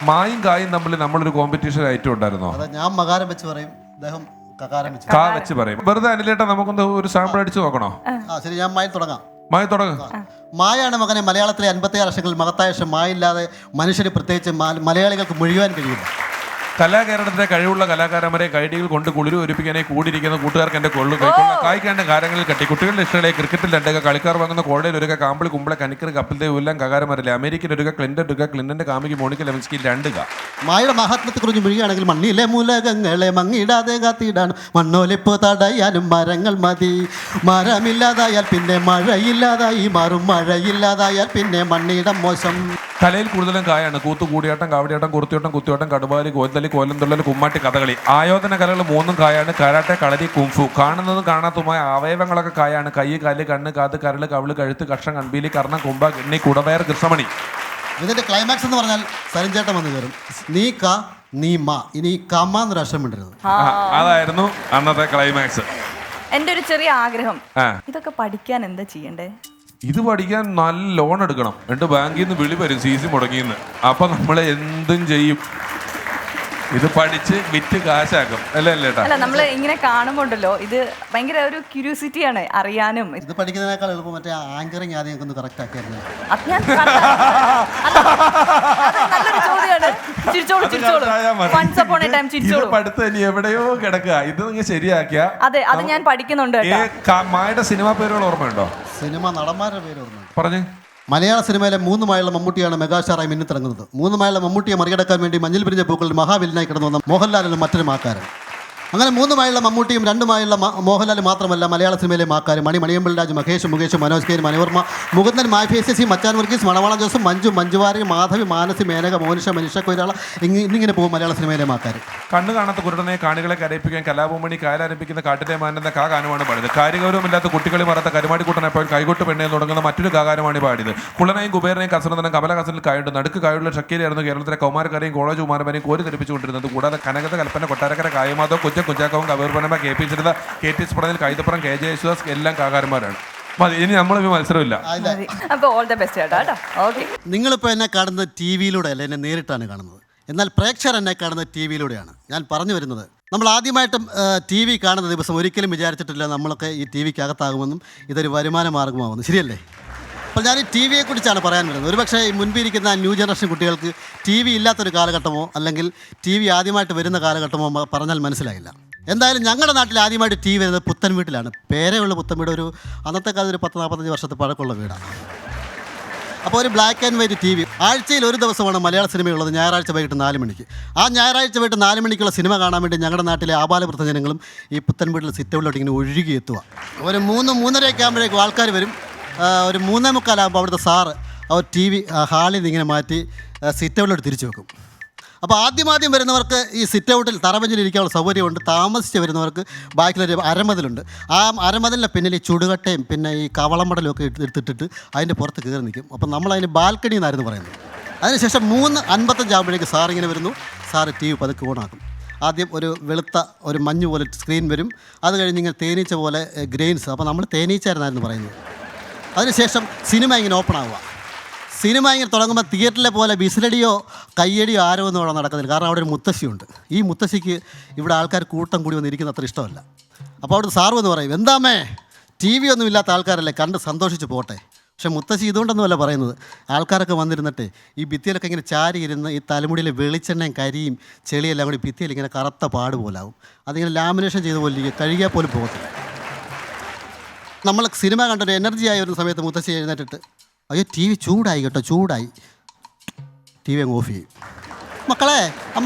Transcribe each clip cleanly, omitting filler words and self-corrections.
മായും കായും തമ്മിൽ നമ്മളൊരു കോമ്പറ്റീഷൻ ഐറ്റം ഉണ്ടായിരുന്നോ? ഞാൻ മകാരം വെച്ച് പറയും, അദ്ദേഹം കാ വെച്ച് പറയും. വെറുതെ അനിലേട്ടാ നമുക്കൊന്ന് ഒരു സാമ്പിൾ അടിച്ചു നോക്കണോ? ശരി, ഞാൻ മായി തുടങ്ങാം. മായി തുടങ്ങും. മായാണ് മകനെ മലയാളത്തിലെ 56 അക്ഷരങ്ങളിൽ മഹത്തായ അക്ഷരം. മായില്ലാതെ മനുഷ്യന് പ്രത്യേകിച്ച് മലയാളികൾക്ക് മുഴുവൻ കഴിയില്ല. കലാകേരളത്തിലെ കഴിവുള്ള കലാകാരന്മാരെ കൈഡികൾ കൊണ്ട് കുളിര് ഒരുപ്പിക്കാനായി കൂടിയിരിക്കുന്ന കൂട്ടുകാർക്ക് എന്റെ കായ്ക്കേണ്ട കാര്യങ്ങളിൽ കട്ടി കുട്ടികളുടെ ഇഷ്ടങ്ങളെ ക്രിക്കറ്റിൽ 2 കളിക്കാർ വാങ്ങുന്ന കോടയിൽ ഒരു കാമ്പിളി കുമ്പളെ കനിക്കർ കപ്പിൽ എല്ലാം കകാരന്മാരില്ലേ. അമേരിക്കൻ ഒരു ക്ലിന്റന്റെ കാമിക്ക് മോണിക്ക ലെവൻസ്കി 2 മായുടെ മഹാത്മത്തെക്കുറിച്ച് മുഴുകയാണെങ്കിൽ മണ്ണിലെ മൂലകങ്ങളെ മങ്ങിടാതെ കാത്തിടാൻ മണ്ണോലിപ്പ് തടയാനും മരങ്ങൾ മതി. മരമില്ലാതായാൽ പിന്നെ മഴയില്ലാതായി മാറും, മഴയില്ലാതായാൽ പിന്നെ മണ്ണിടം മോശം. കലയിൽ കൂടുതലും കായാണ്. കൂത്തു, കൂടിയാട്ടം, കാവടിയാട്ടം, കുർത്തിയോട്ടം, കുത്തിയോട്ടം, കടുവാലി, കോൽത്തലി, കോലംതുള്ളൽ, കുമ്മാട്ടി, കഥകളി. ആയോധന കലകൾ 3 കായാണ്. കരാട്ടെ, കളരി, കുംഫു. കാണുന്നതും കാണാത്തതുമായ അവയവങ്ങളൊക്കെ കായാണ്. കൈ, കാല്, കണ്ണ്, കാത്, കരള്, കവിള്, കഴുത്ത്, കഷ്ണം, കൺപീലി, കർണം, കുംഭ, കിണ്ണി, കുടവയർ, കൃഷ്ണമണി. ഇതിന്റെ ക്ലൈമാക്സ് എന്ന് പറഞ്ഞാൽ സരിഞ്ചേട്ടൻ വന്ന് കയറും. നീ ക നീ മാ, ഇനി കമ്മ എന്നൊരു അക്ഷരം മിണ്ടരുത്. അതായിരുന്നു അന്നത്തെ ക്ലൈമാക്സ്. എന്റെ ഒരു ചെറിയ ആഗ്രഹം, ഇതൊക്കെ പഠിക്കാൻ എന്താ ചെയ്യണ്ടേ? ഇത് പഠിക്കാൻ നല്ല ലോൺ എടുക്കണം. എന്നിട്ട് ബാങ്കിൽ നിന്ന് വിളി വരും, CC മുടങ്ങിയെന്ന്. അപ്പൊ നമ്മളെ എന്തും ചെയ്യും. ഇത് പഠിച്ച് വിറ്റ് കാശാക്കും. അല്ല നമ്മള് ഇങ്ങനെ കാണുമ്പോണ്ടല്ലോ, ഇത് ഭയങ്കര ഒരു ക്യൂരിയോസിറ്റിയാണ് അറിയാനും. ഇത് പഠിക്കുന്നതിനേക്കാൾ എളുപ്പം മറ്റേ ആങ്കറിങ് ആദ്യം ഒന്ന് കറക്റ്റ് ആക്കിയായിരുന്നു. നല്ലൊരു ചോദ്യമാണ്. എവിടെയോ കിടക്കുക. ഇത് നിങ്ങൾ ശരിയാക്കിയ. അതെ, അത് ഞാൻ പഠിക്കുന്നുണ്ട്. മായുടെ സിനിമ പേരുകൾ ഓർമ്മയുണ്ടോ? സിനിമ നടന്മാരുടെ പേര് ഓർമ്മയുണ്ട്. പറഞ്ഞു. മലയാള സിനിമയിലെ 3 മായുള്ള മമ്മൂട്ടിയാണ് മെഗാസ്റ്റാറായി മിന്നിത്തിറങ്ങുന്നത്. 3 മായുള്ള മമ്മൂട്ടിയെ മറികടക്കാൻ വേണ്ടി മഞ്ഞൾ പിരിഞ്ഞ പൂക്കളിൽ മഹാവില്ലനായി കിടന്നു വന്ന മോഹൻലാൽ എന്ന മറ്റൊരു മാക്കാരൻ. അങ്ങനെ 3 മായുള്ള മമ്മൂട്ടിയും 2 മായുള്ള മോഹൻലാൽ മാത്രമല്ല മലയാള സിനിമയിലെ മാക്കാരും മണിയമ്പിൾ രാജ്, മഹേഷ്, മുകേഷ്, മനോജ് കെ, മനോവർമ്മ, മുകുന്ദൻ, മാഫേസി, മച്ചാൻ വർഗീസ്, മണവാള ജോസും, മഞ്ജു, മഞ്ജുവാരി, മാധവി, മാനസി, മേനക, മോനിഷ, മനുഷ്യ കൊയ്രാള, ഇന്നിങ്ങനെ പോകും മലയാള സിനിമയിലെ മാക്കാർ. കണ്ണു കാണാത്ത കുരുടനെ കാണികളെ കരയിപ്പിക്കാൻ കലാഭൂമണി കാലാരംഭിക്കുന്ന കാട്ടിലെ മാനന്ദ ഗാനമാണ് പാടിയത്. കാര്യഗൗരവമില്ലാത്ത കുട്ടികളെ മറത്ത കരുമാടി കൂട്ടനെപ്പോൾ കൈകൊട്ട് പെണ്ണെ തുടങ്ങുന്ന മറ്റൊരു ഗാനമാണ് പാടിയത്. കുള്ളനെയും കുബേരനെയും കസനന്ദനം കമലഹാസനിൽ കായുണ്ട്. നടുക്ക് കായുള്ള ഷക്കീലയായിരുന്നു കേരളത്തിലെ കൗമാരക്കാരെയും കോളേജ് കുമാരന്മാരെയും കോരി തെറിപ്പിച്ചുകൊണ്ടിരുന്നത്. കൂടാതെ കനകത, കൽപ്പന, കൊട്ടാരക്കര, കായമാധവ്, കുഞ്ചാക്കവും കവേർ KP ചിരിത, KT സ്പടനിൽ, കൈതപ്പുറം, KJ യേശുദാസ് എല്ലാം കാകാരന്മാരാണ്. ഇനി നമ്മളിപ്പോൾ മത്സരമില്ല. നിങ്ങളിപ്പോൾ എന്നെ കാണുന്നത് TV-യിലൂടെ അല്ല, എന്നെ നേരിട്ടാണ് കാണുന്നത്. എന്നാൽ പ്രേക്ഷകർ എന്നെ കാണുന്നത് TV-യിലൂടെയാണ്. ഞാൻ പറഞ്ഞു വരുന്നത്, നമ്മൾ ആദ്യമായിട്ടും TV കാണുന്ന ദിവസം ഒരിക്കലും വിചാരിച്ചിട്ടില്ല നമ്മളൊക്കെ ഈ TV-ക്ക് അകത്താകുമെന്നും ഇതൊരു വരുമാന മാർഗമാകുമെന്നും. ശരിയല്ലേ? അപ്പോൾ ഞാൻ ഈ TV-യെക്കുറിച്ചാണ് പറയാൻ വരുന്നത്. ഒരുപക്ഷെ മുൻപിരിക്കുന്ന ന്യൂ ജനറേഷൻ കുട്ടികൾക്ക് TV ഇല്ലാത്തൊരു കാലഘട്ടമോ അല്ലെങ്കിൽ TV ആദ്യമായിട്ട് വരുന്ന കാലഘട്ടമോ പറഞ്ഞാൽ മനസ്സിലായില്ല. എന്തായാലും ഞങ്ങളുടെ നാട്ടിൽ ആദ്യമായിട്ട് TV വരുന്നത് പുത്തൻ വീട്ടിലാണ്. പേരെയുള്ള പുത്തൻ വീട് ഒരു അന്നത്തെ കാലത്ത് ഒരു 10-45 വർഷത്തെ പഴക്കമുള്ള വീടാണ്. അപ്പോൾ ഒരു ബ്ലാക്ക് ആൻഡ് വൈറ്റ് TV. ആഴ്ചയിൽ ഒരു ദിവസമാണ് മലയാള സിനിമയുള്ളത്, ഞായറാഴ്ച വൈകിട്ട് 4 മണിക്ക്. ആ ഞായറാഴ്ച വൈകിട്ട് 4 മണിക്കുള്ള സിനിമ കാണാൻ വേണ്ടി ഞങ്ങളുടെ നാട്ടിലെ ആബാലവൃദ്ധ ജനങ്ങളും ഈ പുത്തൻ വീട്ടിൽ സിറ്റൗട്ടിലോട്ട് ഇങ്ങനെ ഒഴുകി എത്തുക. ഒരു 3-3:30 ആകുമ്പോഴേക്കും ആൾക്കാർ വരും. ഒരു 3:45 അവിടുത്തെ സാറ് അവർ TV ഹാളിൽ നിന്ന് ഇങ്ങനെ മാറ്റി സിറ്റൗട്ടിലോട്ട് തിരിച്ചു വെക്കും. അപ്പോൾ ആദ്യം വരുന്നവർക്ക് ഈ സിറ്റൗട്ടിൽ തറബെഞ്ചിലിരിക്കാനുള്ള സൗകര്യമുണ്ട്. താമസിച്ച് വരുന്നവർക്ക് ബാക്കിലൊരു അരമതിലുണ്ട്. ആ അരമതിലിൻ്റെ പിന്നിൽ ഈ ചുടുകട്ടയും പിന്നെ ഈ കവളമടലും ഒക്കെ എടുത്തിട്ടിട്ട് അതിൻ്റെ പുറത്ത് കയറി നിൽക്കും. അപ്പം നമ്മളതിന് ബാൽക്കണി എന്നായിരുന്നു പറയുന്നത്. അതിനുശേഷം 3:55 ആകുമ്പോഴേക്ക് സാർ ഇങ്ങനെ വരുന്നു. സാറ് TV പതുക്കെ ഓണാക്കും. ആദ്യം ഒരു വെളുത്ത ഒരു മഞ്ഞ് പോലെ സ്ക്രീൻ വരും. അത് കഴിഞ്ഞ് ഇങ്ങനെ തേനീച്ച പോലെ ഗ്രെയിൻസ്. അപ്പോൾ നമ്മൾ തേനീച്ചായിരുന്നായിരുന്നു പറയുന്നത്. അതിനുശേഷം സിനിമ ഇങ്ങനെ ഓപ്പൺ ആവുക. സിനിമ ഇങ്ങനെ തുടങ്ങുമ്പോൾ തിയേറ്ററിലെ പോലെ വിസിലടിയോ കയ്യടിയോ ആരോ ഒന്നും അവിടെ നടക്കുന്നില്ല. കാരണം അവിടെ ഒരു മുത്തശ്ശിയുണ്ട്. ഈ മുത്തശ്ശിക്ക് ഇവിടെ ആൾക്കാർ കൂട്ടം കൂടി വന്നിരിക്കുന്ന അത്ര ഇഷ്ടമല്ല. അപ്പോൾ അവിടെ സാറ് വന്ന് പറയും, എന്താമേ TV ഒന്നും ഇല്ലാത്ത ആൾക്കാരല്ലേ, കണ്ട് സന്തോഷിച്ച് പോട്ടെ. പക്ഷേ മുത്തശ്ശി ഇതുകൊണ്ടൊന്നുമല്ല പറയുന്നത്. ആൾക്കാരൊക്കെ വന്നിരുന്നിട്ട് ഈ ഭിത്തിയിലൊക്കെ ഇങ്ങനെ ചാരി ഇരുന്ന് ഈ തലമുടിയിലെ വെളിച്ചെണ്ണയും കരിയും ചെളിയെല്ലാം കൂടി ഭിത്തിയിൽ ഇങ്ങനെ കറുത്ത പാട് പോലാവും. അതിങ്ങനെ ലാമിനേഷൻ ചെയ്ത പോലെ കഴുകിയാൽ പോലും പോകത്തില്ല. നമ്മൾ സിനിമ കണ്ടൊരു എനർജി ആയി വരുന്ന സമയത്ത് മുത്തശ്ശി എഴുന്നേറ്റിട്ട്, അയ്യോ TV ചൂടായി കേട്ടോ, ചൂടായി. TV അങ്ങ് ഓഫ് ചെയ്യും. മക്കളെ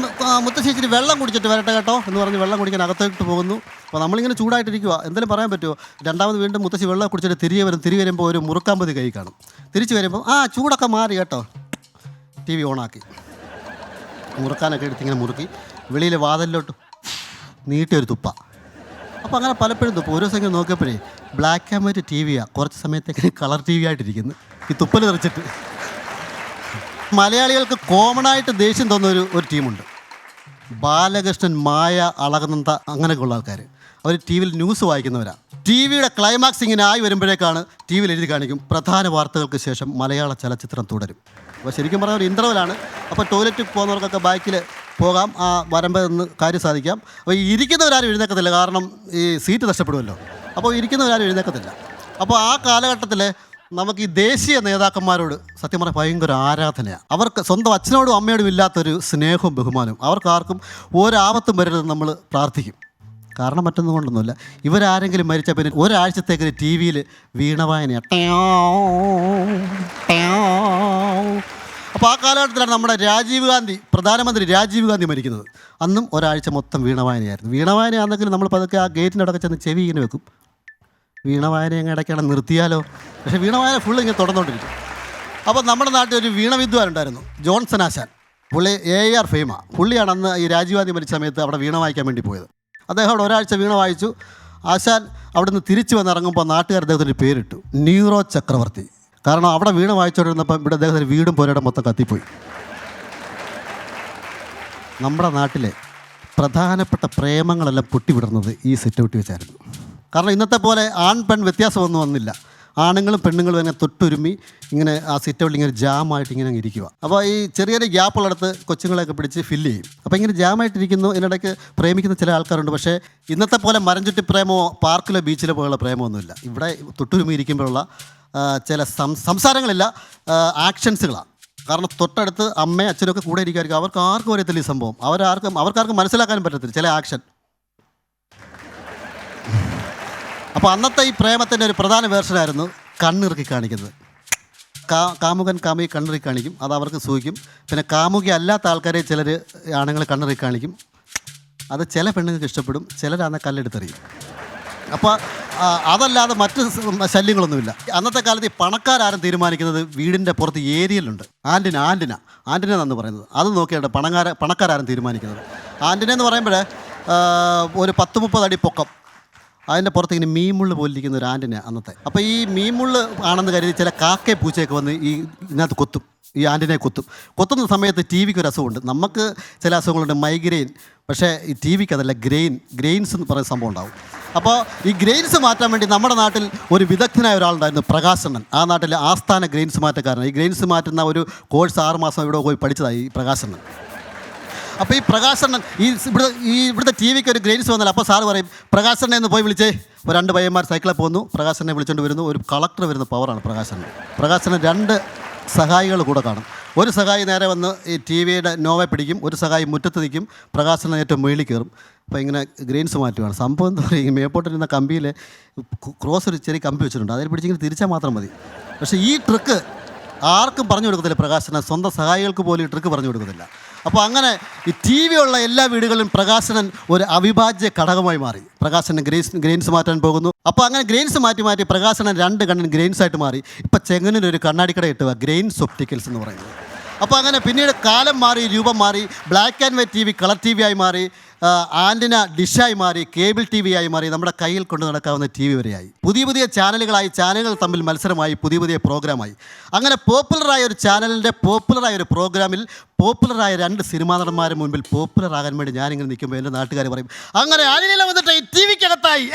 മുത്തശ്ശി ഇച്ചിരി വെള്ളം കുടിച്ചിട്ട് വരട്ടെ കേട്ടോ എന്ന് പറഞ്ഞ് വെള്ളം കുടിക്കാൻ അകത്തോട്ട് പോകുന്നു. അപ്പോൾ നമ്മളിങ്ങനെ ചൂടായിട്ടിരിക്കുക, എന്തെങ്കിലും പറയാൻ പറ്റുമോ? രണ്ടാമത് വീണ്ടും മുത്തശ്ശി വെള്ളം കുടിച്ചിട്ട് തിരികെ വരുമ്പോൾ ഒരു മുറുക്കാമ്പതി കൈ കാണും. തിരിച്ച് വരുമ്പോൾ ചൂടൊക്കെ മാറി കേട്ടോ. TV ഓണാക്കി മുറുക്കാനൊക്കെ എടുത്തിങ്ങനെ മുറുക്കി വെളിയിൽ വാതിലിലോട്ട് നീട്ടിയൊരു തുപ്പ. അപ്പോൾ അങ്ങനെ പലപ്പോഴും തുപ്പ. ഓരോ ദിവസം ഇങ്ങനെ നോക്കിയപ്പോഴേ ബ്ലാക്ക് ആൻഡ് വൈറ്റ് TV-യാണ്. കുറച്ച് സമയത്തേക്ക് കളർ TV ആയിട്ടിരിക്കുന്നു, ഈ തുപ്പൽ തെറിച്ചിട്ട്. മലയാളികൾക്ക് കോമണായിട്ട് ദേഷ്യം തോന്നുന്ന ഒരു ടീമുണ്ട്. ബാലകൃഷ്ണൻ, മായ, അളകനന്ദ, അങ്ങനെയൊക്കെയുള്ള ആൾക്കാർ. അവർ TV-യിൽ ന്യൂസ് വായിക്കുന്നവരാണ്. TV-യുടെ ക്ലൈമാക്സ് ഇങ്ങനെ ആയി വരുമ്പോഴേക്കാണ് TV-യിൽ എഴുതി കാണിക്കും, പ്രധാന വാർത്തകൾക്ക് ശേഷം മലയാള ചലച്ചിത്രം തുടരും. അപ്പോൾ ശരിക്കും പറഞ്ഞാൽ ഒരു ഇൻ്റർവെലാണ്. അപ്പോൾ ടോയ്ലറ്റിൽ പോകുന്നവർക്കൊക്കെ ബാക്കിൽ പോകാം, ആ വരമ്പ് നിന്ന് കാര്യം സാധിക്കാം. അപ്പോൾ ഈ ഇരിക്കുന്നവരാരും എഴുന്നേക്കത്തില്ല, കാരണം ഈ സീറ്റ് നഷ്ടപ്പെടുമല്ലോ. അപ്പോൾ ഇരിക്കുന്നവരാരും എഴുന്നേക്കത്തില്ല. അപ്പോൾ ആ കാലഘട്ടത്തിൽ നമുക്ക് ഈ ദേശീയ നേതാക്കന്മാരോട് സത്യം പറഞ്ഞാൽ ഭയങ്കര ആരാധനയാണ്. അവർക്ക് സ്വന്തം അച്ഛനോടും അമ്മയോടും ഇല്ലാത്തൊരു സ്നേഹവും ബഹുമാനവും. അവർക്കാർക്കും ഒരാപത്തും വരരുതെന്ന് നമ്മൾ പ്രാർത്ഥിക്കും. കാരണം മറ്റൊന്നും കൊണ്ടൊന്നുമില്ല, ഇവരാരെങ്കിലും മരിച്ച പിന്നെ ഒരാഴ്ചത്തേക്ക് ടി വിയിൽ വീണവായനയാണ്. അപ്പോൾ ആ കാലഘട്ടത്തിലാണ് നമ്മുടെ രാജീവ് ഗാന്ധി, പ്രധാനമന്ത്രി രാജീവ് ഗാന്ധി മരിക്കുന്നത്. അന്നും ഒരാഴ്ച മൊത്തം വീണവായനയായിരുന്നു. വീണവായനയാണെങ്കിലും നമ്മൾ പതുക്കെ ആ ഗേറ്റിൻ്റെ അടക്കം ചെന്ന് ചെവി ഇങ്ങനെ വെക്കും. വീണവായന അങ്ങ് ഇടയ്ക്കാണ് നിർത്തിയാലോ, പക്ഷേ വീണവായന ഫുള്ള് ഇങ്ങനെ തുടർന്നുകൊണ്ടിരിക്കും. അപ്പോൾ നമ്മുടെ നാട്ടിൽ ഒരു വീണ വിദ്വാനുണ്ടായിരുന്നു, ജോൺസൺ ആശാൻ. പുള്ളി AAR ഫെയിമ. പുള്ളിയാണ് അന്ന് ഈ രാജീവ് ഗാന്ധി മരിച്ച സമയത്ത് അവിടെ വീണ വായിക്കാൻ വേണ്ടി പോയത്. അദ്ദേഹം അവിടെ ഒരാഴ്ച വീണ വായിച്ചു. ആശാൻ അവിടെ നിന്ന് തിരിച്ചു വന്നിറങ്ങുമ്പോൾ നാട്ടുകാർ അദ്ദേഹത്തിൻ്റെ പേരിട്ടു നീറോ ചക്രവർത്തി. കാരണം അവിടെ വീണ വായിച്ചുകൊണ്ടിരുന്നപ്പം ഇവിടെ അദ്ദേഹത്തിൻ്റെ വീടും പുരയുടെ മൊത്തം കത്തിപ്പോയി. നമ്മുടെ നാട്ടിലെ പ്രധാനപ്പെട്ട പ്രേമങ്ങളെല്ലാം പൊട്ടിവിടുന്നത് ഈ സിറ്റൗട്ടി വെച്ചായിരുന്നു. കാരണം ഇന്നത്തെ പോലെ ആൺ പെൺ വ്യത്യാസമൊന്നും വന്നില്ല. ആണുങ്ങളും പെണ്ണുങ്ങളും ഇങ്ങനെ തൊട്ടുരുമ്മി ഇങ്ങനെ ആ സിറ്റൗട്ടിൽ ഇങ്ങനെ ജാമായിട്ട് ഇങ്ങനെ ഇരിക്കുക. അപ്പോൾ ഈ ചെറിയൊരു ഗ്യാപ്പുള്ളടത്ത് കൊച്ചുങ്ങളെയൊക്കെ പിടിച്ച് ഫില്ല് ചെയ്യും. അപ്പോൾ ഇങ്ങനെ ജാമായിട്ടിരിക്കുന്നു. ഇതിനിടയ്ക്ക് പ്രേമിക്കുന്ന ചില ആൾക്കാരുണ്ട്. പക്ഷേ ഇന്നത്തെ പോലെ മരം ചുറ്റി പ്രേമോ പാർക്കിലോ ബീച്ചിലോ പോലുള്ള പ്രേമമൊന്നുമില്ല. ഇവിടെ തൊട്ടുരുമ്മി ഇരിക്കുമ്പോഴുള്ള ചില സംസാരങ്ങളില്ല, ആക്ഷൻസുകളാണ്. കാരണം തൊട്ടടുത്ത് അമ്മയും അച്ഛനൊക്കെ കൂടെ ഇരിക്കുമായിരിക്കും. അവർക്ക് ആർക്കും അറിയത്തില്ല ഈ സംഭവം. അവർക്കാർക്കും മനസ്സിലാക്കാനും പറ്റത്തില്ല ചില ആക്ഷൻ. അപ്പോൾ അന്നത്തെ ഈ പ്രേമത്തിൻ്റെ ഒരു പ്രധാന വേർഷനായിരുന്നു കണ്ണിറുക്കി കാണിക്കുന്നത്. കാമുകൻ കാമുകി കണ്ണിറുക്കി കാണിക്കും, അത് അവർക്ക് സൂഹിക്കും. പിന്നെ കാമുകി അല്ലാത്ത ആൾക്കാരെ ചിലർ ആണുങ്ങൾ കണ്ണിറുക്കി കാണിക്കും. അത് ചില പെണ്ണുങ്ങൾക്ക് ഇഷ്ടപ്പെടും, ചിലരാണ് കല്ലെടുത്തെറിയും. അപ്പോൾ അതല്ലാതെ മറ്റ് ശല്യങ്ങളൊന്നുമില്ല. അന്നത്തെ കാലത്ത് ഈ പണക്കാരും തീരുമാനിക്കുന്നത് വീടിൻ്റെ പുറത്ത് ഏരിയലുണ്ട്, ആൻറ്റിന എന്ന് പറയുന്നത്. അത് നോക്കിയാണ് പണക്കാരും തീരുമാനിക്കുന്നത്. ആൻറ്റിന എന്ന് പറയുമ്പോൾ ഒരു 10-30 അടി പൊക്കം, അതിൻ്റെ പുറത്ത് ഇങ്ങനെ മീൻമുള്ള് പോലിരിക്കുന്ന ഒരു ആൻറ്റിന അന്നത്തെ. അപ്പോൾ ഈ മീൻമുള്ള് ആണെന്ന് കരുതി ചില കാക്കയെ പൂച്ചയൊക്കെ വന്ന് ഇതിനകത്ത് കൊത്തും, ഈ ആൻറ്റിനെ കൊത്തുന്ന സമയത്ത് ടി വിക്ക് ഒരു അസുഖമുണ്ട്. നമുക്ക് ചില അസുഖങ്ങളുണ്ട്, മൈഗ്രെയിൻ. പക്ഷേ ഈ ടി വിക്ക് അതല്ല, ഗ്രെയിൻസ് എന്ന് പറയുന്ന സംഭവം ഉണ്ടാവും. അപ്പോൾ ഈ ഗ്രെയിൻസ് മാറ്റാൻ വേണ്ടി നമ്മുടെ നാട്ടിൽ ഒരു വിദഗ്ധനായ ഒരാളുണ്ടായിരുന്നു, പ്രകാശണ്ണൻ. ആ നാട്ടിലെ ആസ്ഥാന ഗ്രെയിൻസ് മാറ്റക്കാരനാണ്. ഈ ഗ്രെയിൻസ് മാറ്റുന്ന ഒരു കോഴ്സ് 6 മാസം ഇവിടെ പോയി പഠിച്ചതായി ഈ പ്രകാശണ്ണൻ. അപ്പോൾ ഈ പ്രകാശണ്ണൻ ഇവിടുത്തെ ടി വിക്ക് ഒരു ഗ്രെയിൻസ് വന്നാൽ അപ്പോൾ സാറ് പറയും, പ്രകാശണ്ണനെ എന്ന് പോയി വിളിച്ചേ. 2 പയ്യന്മാർ സൈക്കിളിൽ പോകുന്നു, പ്രകാശനെ വിളിച്ചുകൊണ്ട് വരുന്നു. ഒരു കളക്ടർ വരുന്ന പവറാണ് പ്രകാശന് 2 സഹായികൾ കൂടെ കാണും. ഒരു സഹായി നേരെ വന്ന് ഈ ടി വിയുടെ നോവെ പിടിക്കും, ഒരു സഹായി മുറ്റത്ത് നിൽക്കും, പ്രകാശന് ഏറ്റവും മുകളിൽ കയറും. അപ്പോൾ ഇങ്ങനെ ഗ്രെയിൻസ് മാറ്റുകയാണ്. സംഭവം എന്താ പറയുക, മേപ്പോട്ടിരുന്ന കമ്പിയിൽ ക്രോസ് ഒരു ചെറിയ കമ്പി വെച്ചിട്ടുണ്ട്, അതിൽ പിടിച്ചിങ്ങനെ തിരിച്ചാൽ മാത്രം മതി. പക്ഷേ ഈ ട്രിക്ക് ആർക്കും പറഞ്ഞു കൊടുക്കത്തില്ല പ്രകാശന, സ്വന്തം സഹായികൾക്ക് പോലും ഈ ട്രിക്ക് പറഞ്ഞു കൊടുക്കത്തില്ല. അപ്പോൾ അങ്ങനെ ഈ ടി വി ഉള്ള എല്ലാ വീടുകളിലും പ്രകാശനൻ ഒരു അവിഭാജ്യ ഘടകമായി മാറി. പ്രകാശനൻ ഗ്രെയിൻസ് മാറ്റാൻ പോകുന്നു. അപ്പോൾ അങ്ങനെ ഗ്രെയിൻസ് മാറ്റി പ്രകാശനൻ 2 കണ്ണിന് ഗ്രെയിൻസ് ആയിട്ട് മാറി. ഇപ്പോൾ ചെങ്ങന്നൂർ ഒരു കണ്ണാടിക്കട ഇട്ടുക, ഗ്രെയിൻസ് ഒപ്റ്റിക്കൽസ് എന്ന് പറയുന്നത്. അപ്പോൾ അങ്ങനെ പിന്നീട് കാലം മാറി, രൂപം മാറി. Black and white T V colour T V ആയി മാറി, ആൻറ്റിന ഡിഷായി മാറി, കേബിൾ ടി വി ആയി മാറി, നമ്മുടെ കയ്യിൽ കൊണ്ട് നടക്കാവുന്ന ടി വി വരെയായി. പുതിയ ചാനലുകളായി, ചാനലുകൾ തമ്മിൽ മത്സരമായി, പുതിയ പ്രോഗ്രാമായി. അങ്ങനെ പോപ്പുലറായ ഒരു ചാനലിൻ്റെ പോപ്പുലറായ ഒരു പ്രോഗ്രാമിൽ പോപ്പുലറായ 2 സിനിമാ നടന്മാരുടെ മുൻപിൽ പോപ്പുലർ ആകാൻ വേണ്ടി ഞാനിങ്ങനെ നിൽക്കുമ്പോൾ എൻ്റെ നാട്ടുകാർ പറയും, അങ്ങനെ ആലിനില വന്നിട്ട് ഈ ടി വിക്കകത്തായി.